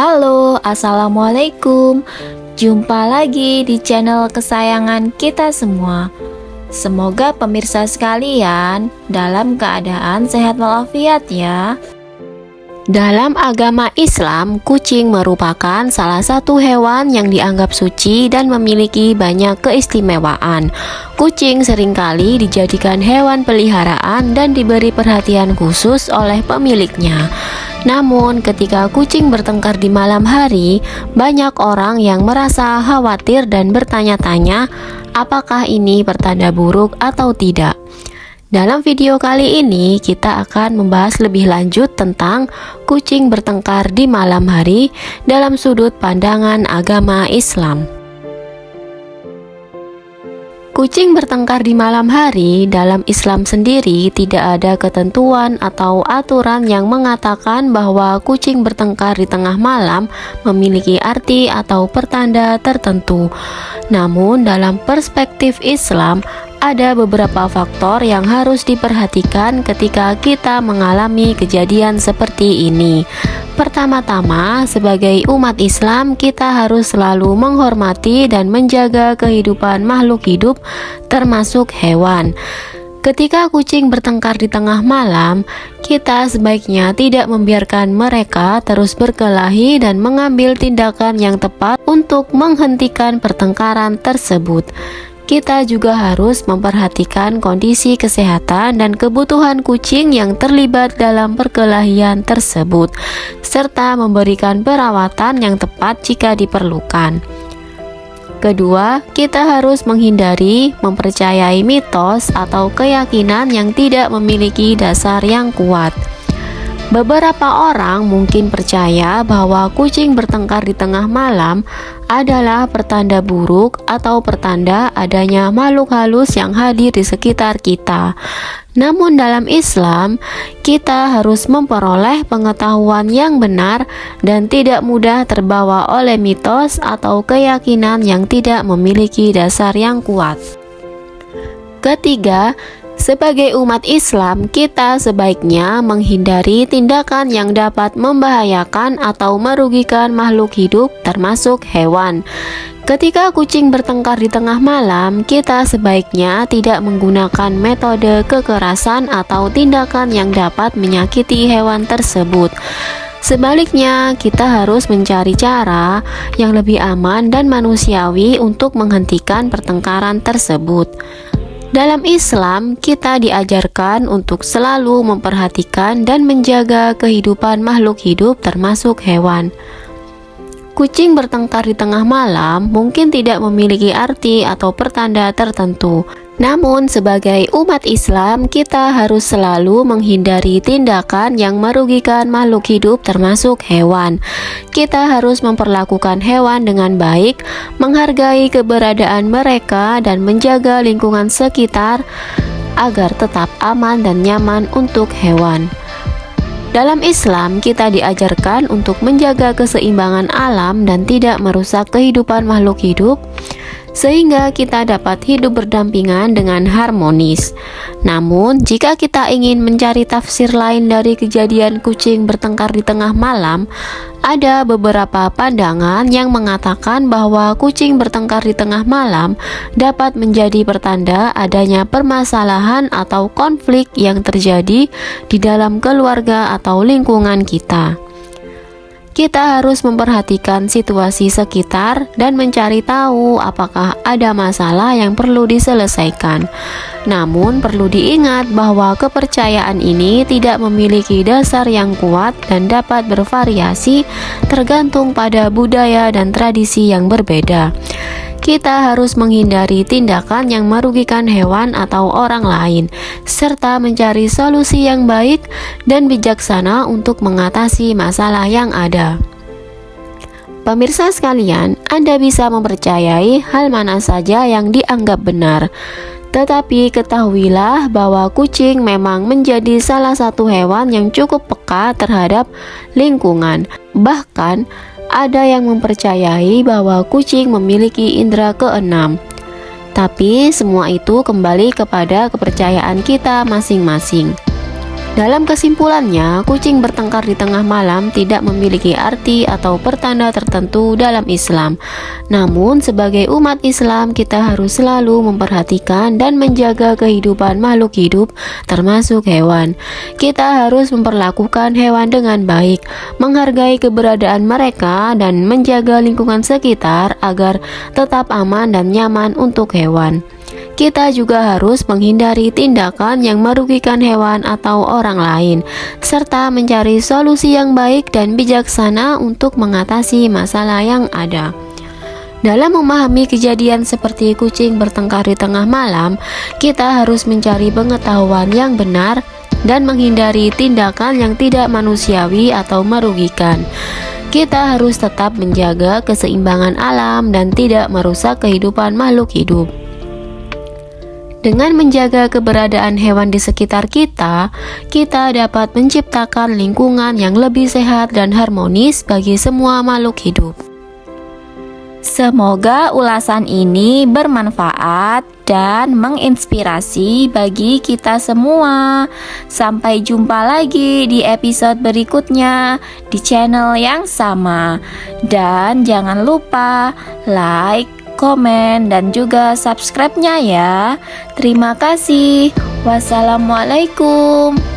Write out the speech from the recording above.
Halo, assalamualaikum. Jumpa lagi di channel kesayangan kita semua. Semoga pemirsa sekalian dalam keadaan sehat walafiat ya. Dalam agama Islam, kucing merupakan salah satu hewan yang dianggap suci dan memiliki banyak keistimewaan. Kucing seringkali dijadikan hewan peliharaan dan diberi perhatian khusus oleh pemiliknya. Namun, ketika kucing bertengkar di malam hari, banyak orang yang merasa khawatir dan bertanya-tanya, apakah ini pertanda buruk atau tidak? Dalam video kali ini, kita akan membahas lebih lanjut tentang kucing bertengkar di malam hari dalam sudut pandangan agama Islam. Kucing bertengkar di malam hari dalam Islam sendiri tidak ada ketentuan atau aturan yang mengatakan bahwa kucing bertengkar di tengah malam memiliki arti atau pertanda tertentu. Namun dalam perspektif Islam, ada beberapa faktor yang harus diperhatikan ketika kita mengalami kejadian seperti ini. Pertama-tama, sebagai umat Islam, kita harus selalu menghormati dan menjaga kehidupan makhluk hidup, termasuk hewan. Ketika kucing bertengkar di tengah malam, kita sebaiknya tidak membiarkan mereka terus berkelahi dan mengambil tindakan yang tepat untuk menghentikan pertengkaran tersebut. Kita juga harus memperhatikan kondisi kesehatan dan kebutuhan kucing yang terlibat dalam perkelahian tersebut, serta memberikan perawatan yang tepat jika diperlukan. Kedua, kita harus menghindari mempercayai mitos atau keyakinan yang tidak memiliki dasar yang kuat. Beberapa orang mungkin percaya bahwa kucing bertengkar di tengah malam adalah pertanda buruk atau pertanda adanya makhluk halus yang hadir di sekitar kita. Namun dalam Islam, kita harus memperoleh pengetahuan yang benar dan tidak mudah terbawa oleh mitos atau keyakinan yang tidak memiliki dasar yang kuat. Ketiga, sebagai umat Islam, kita sebaiknya menghindari tindakan yang dapat membahayakan atau merugikan makhluk hidup, termasuk hewan. Ketika kucing bertengkar di tengah malam, kita sebaiknya tidak menggunakan metode kekerasan atau tindakan yang dapat menyakiti hewan tersebut. Sebaliknya, kita harus mencari cara yang lebih aman dan manusiawi untuk menghentikan pertengkaran tersebut. Dalam Islam, kita diajarkan untuk selalu memperhatikan dan menjaga kehidupan makhluk hidup termasuk hewan. Kucing bertengkar di tengah malam mungkin tidak memiliki arti atau pertanda tertentu. Namun sebagai umat Islam, kita harus selalu menghindari tindakan yang merugikan makhluk hidup termasuk hewan. Kita harus memperlakukan hewan dengan baik, menghargai keberadaan mereka dan menjaga lingkungan sekitar agar tetap aman dan nyaman untuk hewan. Dalam Islam, kita diajarkan untuk menjaga keseimbangan alam dan tidak merusak kehidupan makhluk hidup, sehingga kita dapat hidup berdampingan dengan harmonis. Namun, jika kita ingin mencari tafsir lain dari kejadian kucing bertengkar di tengah malam, ada beberapa pandangan yang mengatakan bahwa kucing bertengkar di tengah malam dapat menjadi pertanda adanya permasalahan atau konflik yang terjadi di dalam keluarga atau lingkungan kita. Kita harus memperhatikan situasi sekitar dan mencari tahu apakah ada masalah yang perlu diselesaikan. Namun perlu diingat bahwa kepercayaan ini tidak memiliki dasar yang kuat dan dapat bervariasi tergantung pada budaya dan tradisi yang berbeda. Kita harus menghindari tindakan yang merugikan hewan atau orang lain, serta mencari solusi yang baik dan bijaksana untuk mengatasi masalah yang ada. Pemirsa sekalian, Anda bisa mempercayai hal mana saja yang dianggap benar. Tetapi ketahuilah bahwa kucing memang menjadi salah satu hewan yang cukup peka terhadap lingkungan. Bahkan, ada yang mempercayai bahwa kucing memiliki indera keenam. Tapi semua itu kembali kepada kepercayaan kita masing-masing. Dalam kesimpulannya, kucing bertengkar di tengah malam tidak memiliki arti atau pertanda tertentu dalam Islam. Namun, sebagai umat Islam, kita harus selalu memperhatikan dan menjaga kehidupan makhluk hidup, termasuk hewan. Kita harus memperlakukan hewan dengan baik, menghargai keberadaan mereka, dan menjaga lingkungan sekitar agar tetap aman dan nyaman untuk hewan. Kita juga harus menghindari tindakan yang merugikan hewan atau orang lain, serta mencari solusi yang baik dan bijaksana untuk mengatasi masalah yang ada. Dalam memahami kejadian seperti kucing bertengkar di tengah malam, kita harus mencari pengetahuan yang benar dan menghindari tindakan yang tidak manusiawi atau merugikan. Kita harus tetap menjaga keseimbangan alam dan tidak merusak kehidupan makhluk hidup. Dengan menjaga keberadaan hewan di sekitar kita, kita dapat menciptakan lingkungan yang lebih sehat dan harmonis bagi semua makhluk hidup. Semoga ulasan ini bermanfaat dan menginspirasi bagi kita semua. Sampai jumpa lagi di episode berikutnya di channel yang sama. Dan jangan lupa like, komen, dan juga subscribe-nya ya. Terima kasih. Wassalamualaikum.